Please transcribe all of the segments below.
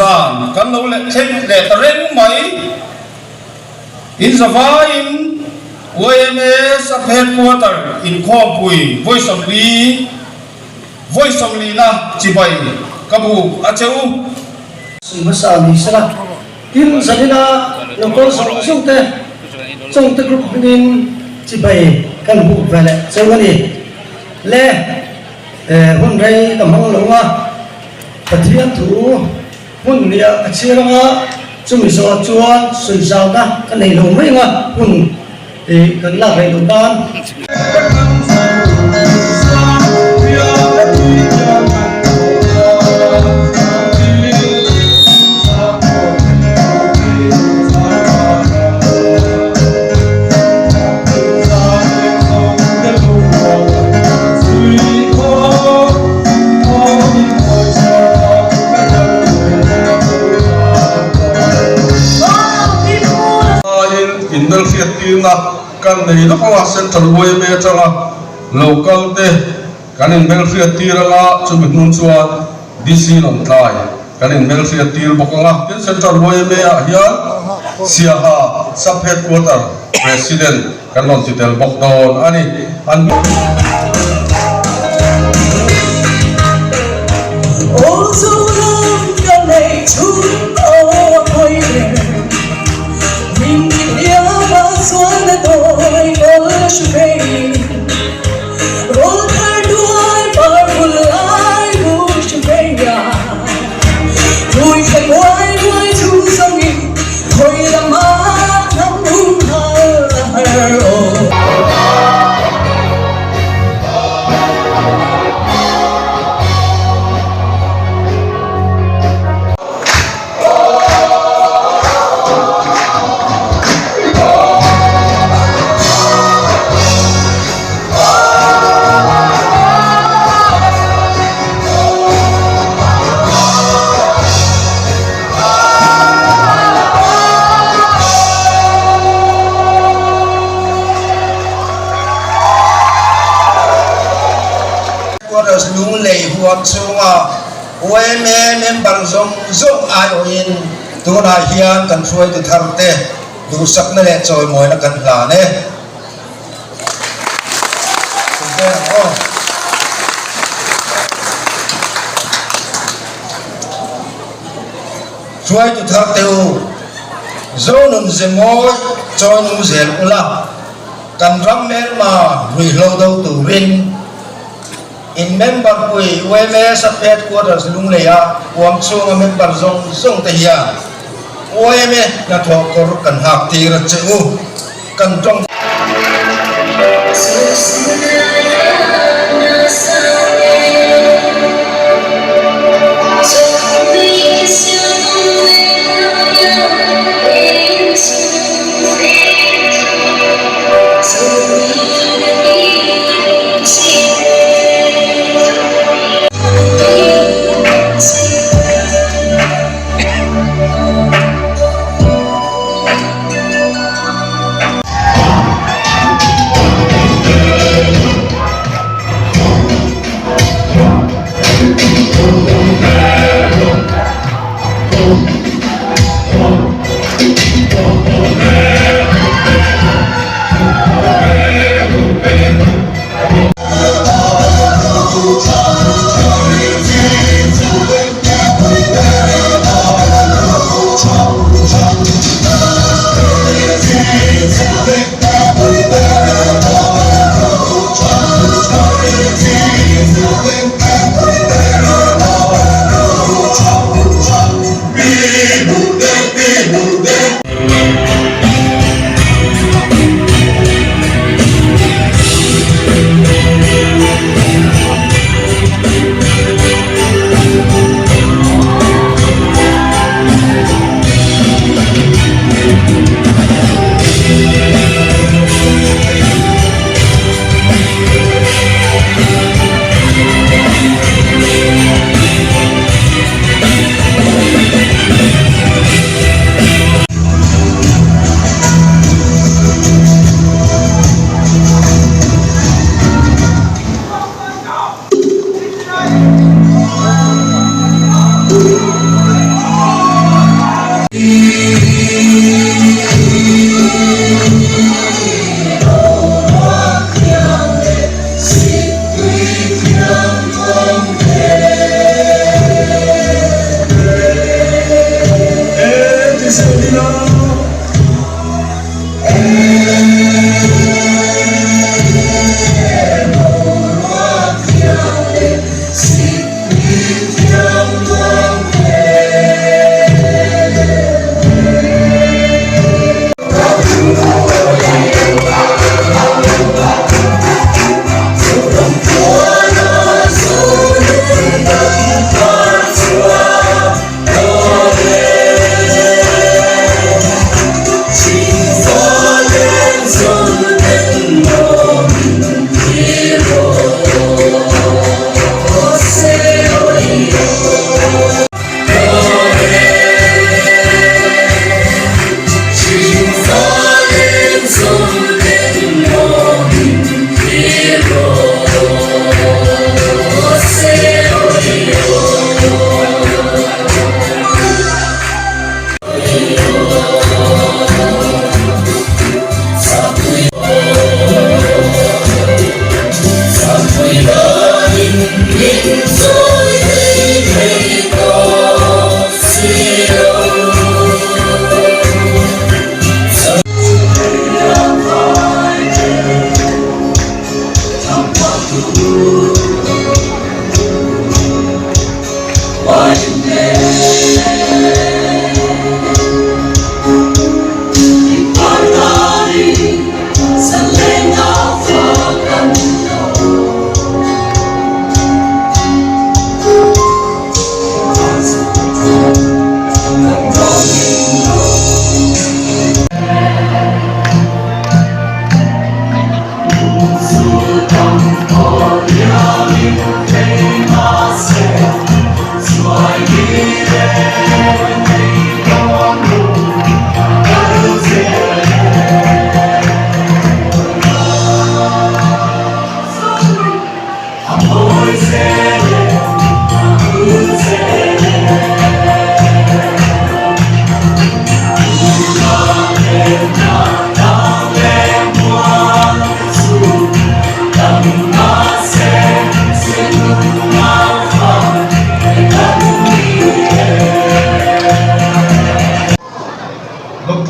san kan lo le theng le tareng mai in zava in OMS of headquarter in Khopui voice of li na chibai kabu acheu masa ni sala tin sanina local song te group in chibai kan bu vele chewani le hun rei tamang longa pathian thu hun nia achiranga chumi so chuan sui sao na kan nei lo mai nga hun kan la rei lo dan kan nei lo ka central boy me changa local te kan in belfia tiranga chu mit nun chuan dc lom tlai kan in belfia tir bokanga tin central boy me a hian siaha sub headquarter president kan lon titel bokdon ani an also long kan nei chu o koi ring ya ba suan do roll her duai powerful I wish to pay ya lui phải quay quay chu sông đi thôi là má nắng hung lung lei huam chunga OMS member zong ayoin tuna hian kan suai tu tharte du sakna le choi moi na kan hla ne suai tu tharte u zonun zemoi choi nu zel ula kan ram mel ma ri lo do tu rin in member pui OMS of headquarters lung leya wam chung member zong te hian OMS na thok kor kan hak ti ra cheu kan tong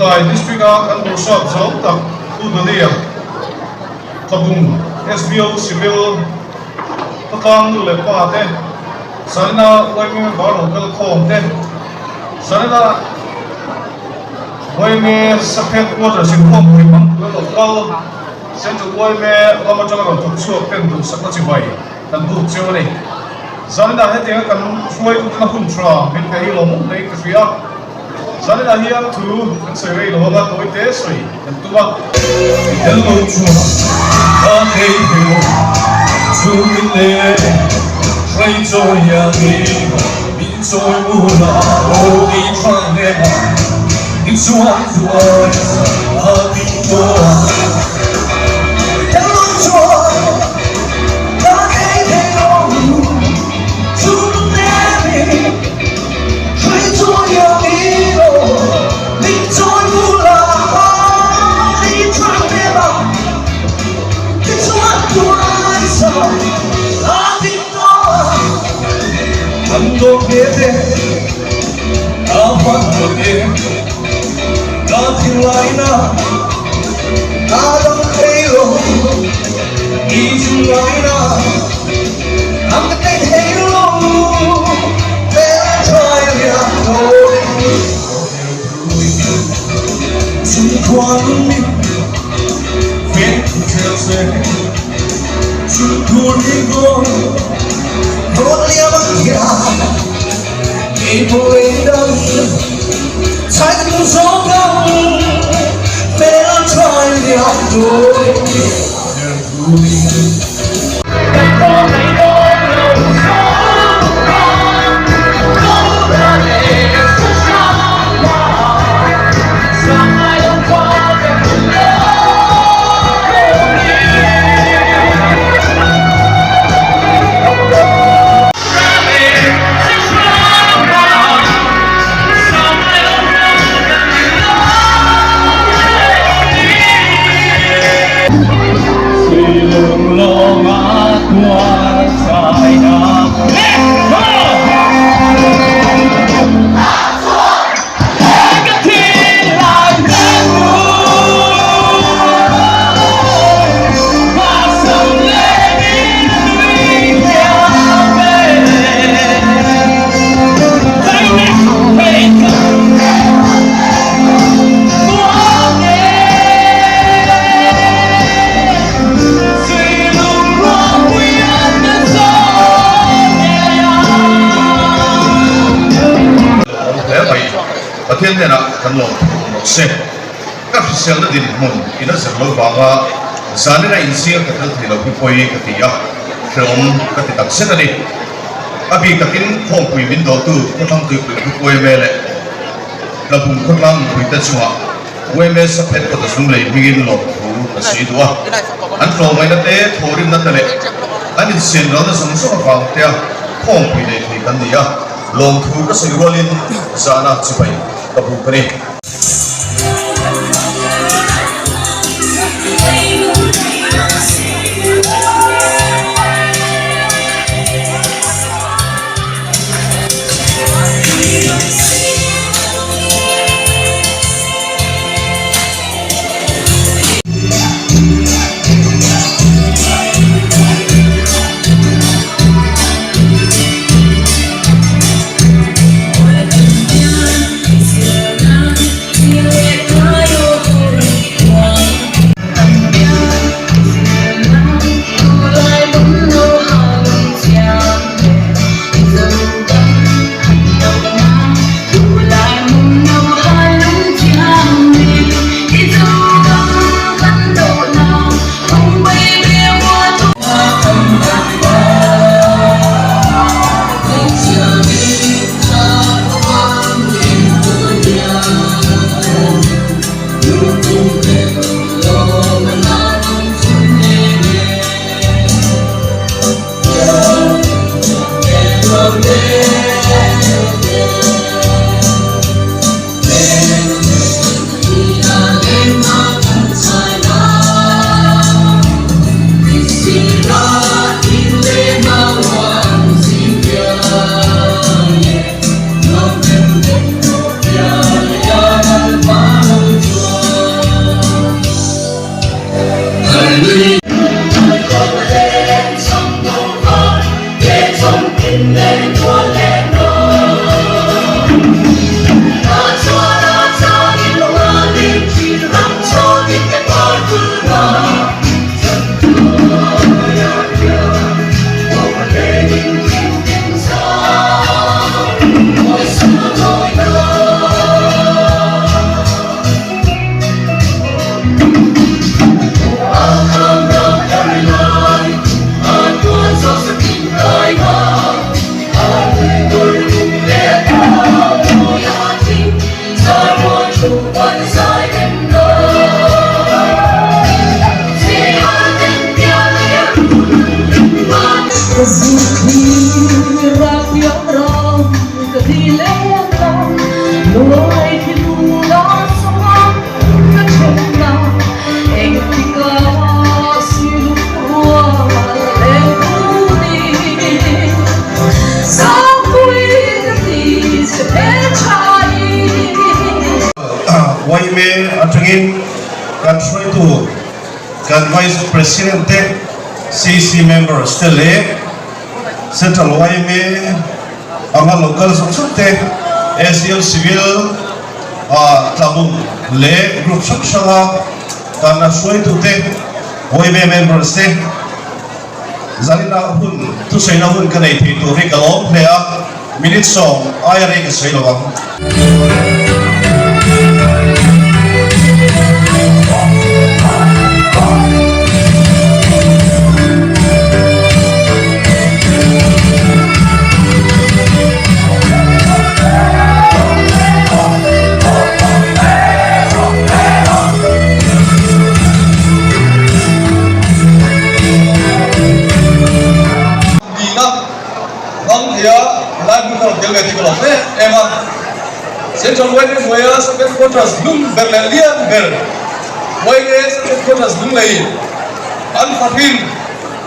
Tlai district kan workshop zo tak tu dania tabung SBO civil patang le pa te sana wai me bar local khom te sana wai me saphet quarter sin khom ri mang local central wai me lama jang ro tuk chu pen du sakna chi bai tan du chu ni sana he te kan suai tu na hun tra min ka hi lo mu nei ka fia sana da hiam tu kan sai rei lo ba toi te soi kan tu ba hello chu a hey hello chu min le rei cho ya ni min cho mu la o ni chang le ba ni chuan tu a mi to hello chu a hey hello chu min le rei cho ya ni Ando bebe, apan bebe, latina, adam halo, izulaina, am the halo, they'll try ya no, to one me, fit to say, to go. Only a man people in the time to so long they'll try thiên thế nào cần lộ xe các phi xe nó đi mồn thì nó sẽ lâu vào và sáng nay in xe cái thứ thì là cái quay cái gì á trong cái thì đặc sắc này à vì cái tin không quỳ bên đầu tư có thằng từ cái quay về lại là vùng con lăng quỳ tất cả quay về sắp hết có thể xuống lấy mình lộ thủ cái gì đó anh lộ mấy nó té thôi đi nó thế này anh in xe nó sống sống vào theo không quỳ để thì cái gì á long thủ cái sự gọi lên giá nào chỉ vậy tập vụ cái này me atungin kan try to kan vice president CC members tele central me anga local sokte SL civil tabung le group soksanga kan try to te me members te zalina hun tu seina hun kanai thi tu ri kalom lea minute song ayare ke seilo Central Wayne Moya Second Quarters Lung Berlelian Ber Wayne Second Quarters Lung Lei Anfatin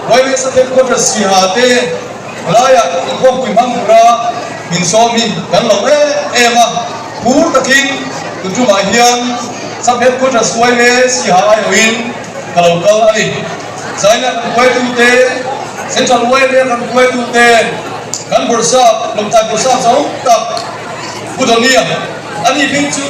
Wayne Second Quarters Sihate Raya Kong Kimangura Minsomi Dan Long Emma Pur Takin Tujuma Hian Second Quarters Wayne Sihai Win Kalau Ali Saya Wayne Tute Central Wayne Kan Wayne Tute Kan Bursa Lomtai Bursa Zong Tak Budonia, ani pintu.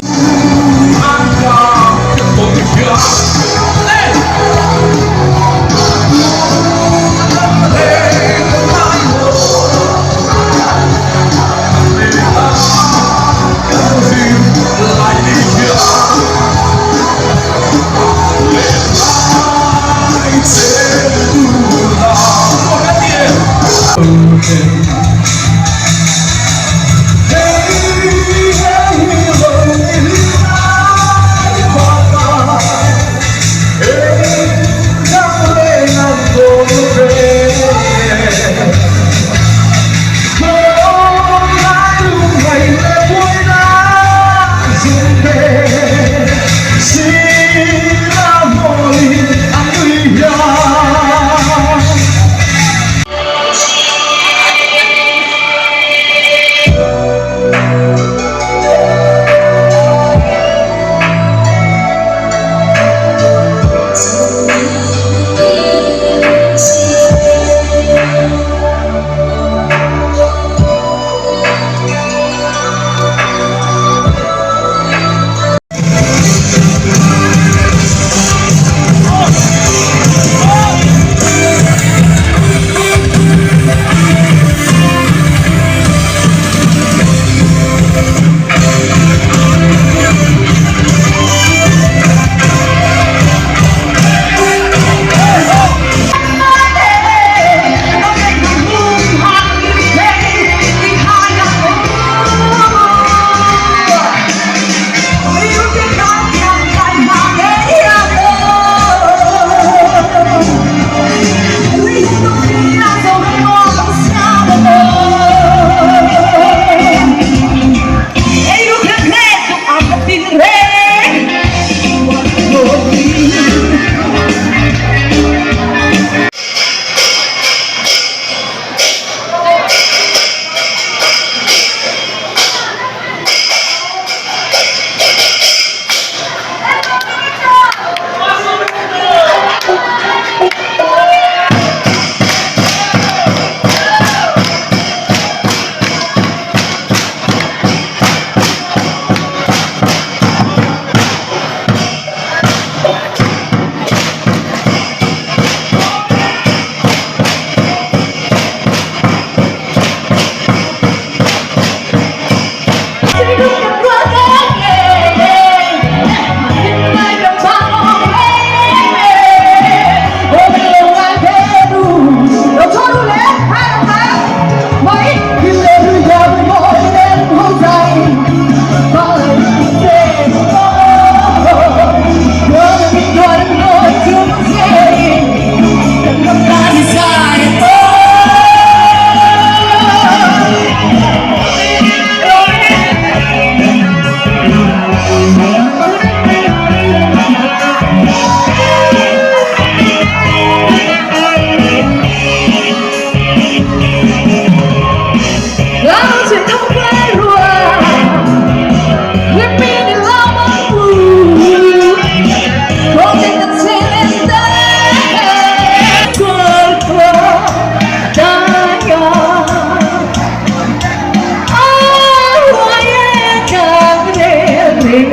Love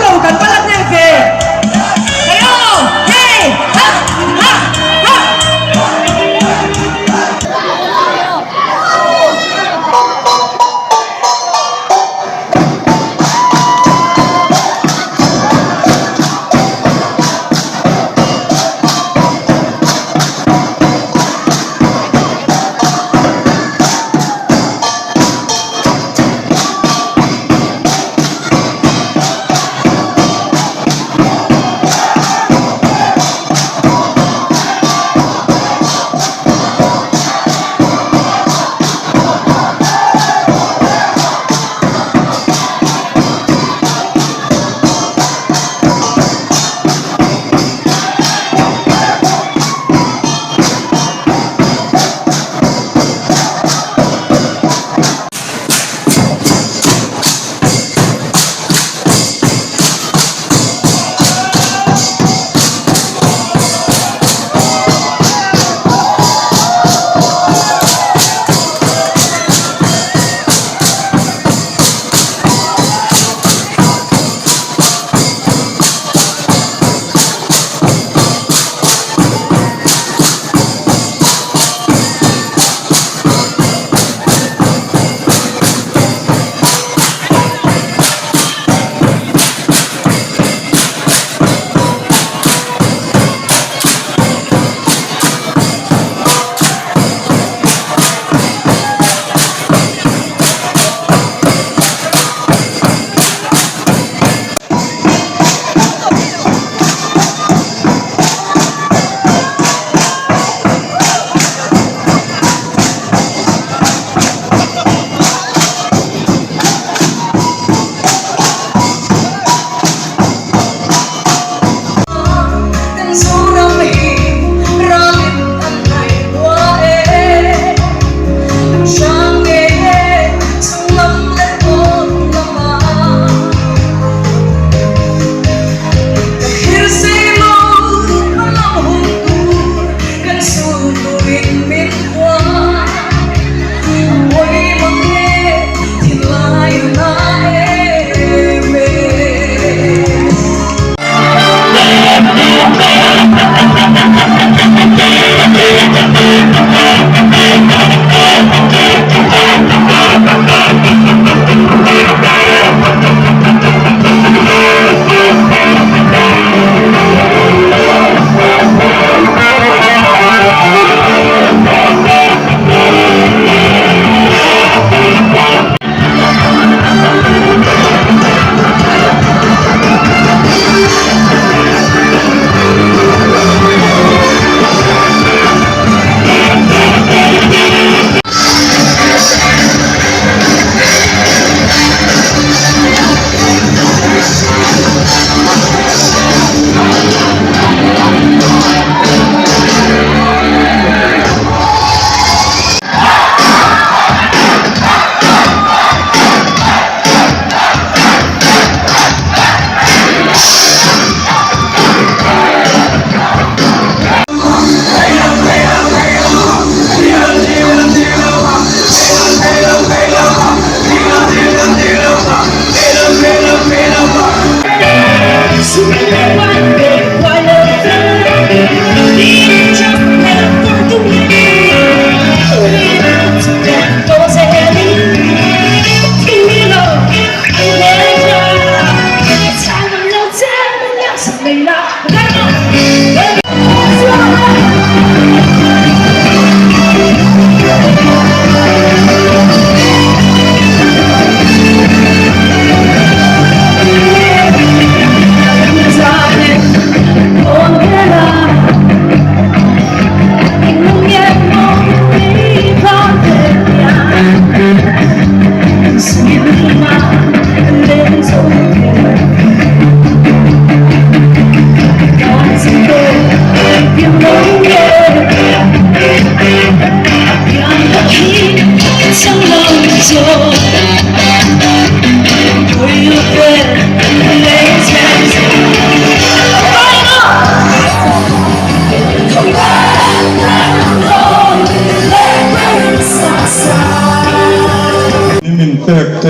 lo kan palat na ke. Kayo, hey, ha, ha, ha. เตกเต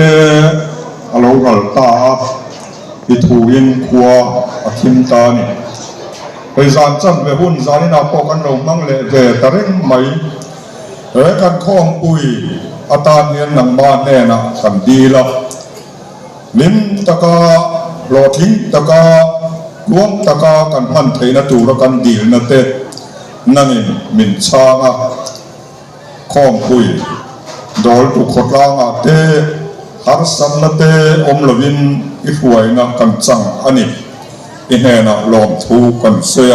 อโลกัลตาอิทูอินขัวอคิมตานี่ไปจานจังเวหุ่นจานินาปกันเรามังเลเวตะเร่งไหมกันข้องปุยอาตาเนียนหนังบ้านแน่นะกันดีละลิ้นตะกาโรทิ้งตะกาล้วงตะกากันพันเทนตูระกันดีนะเตนั่งมินชางะข้องปุยโดยตุขดลางะเตฮาร์สันละเตอมลวินอิฟวยนะกันจังอันนี้อินเฮนะลอมทูกันเสีย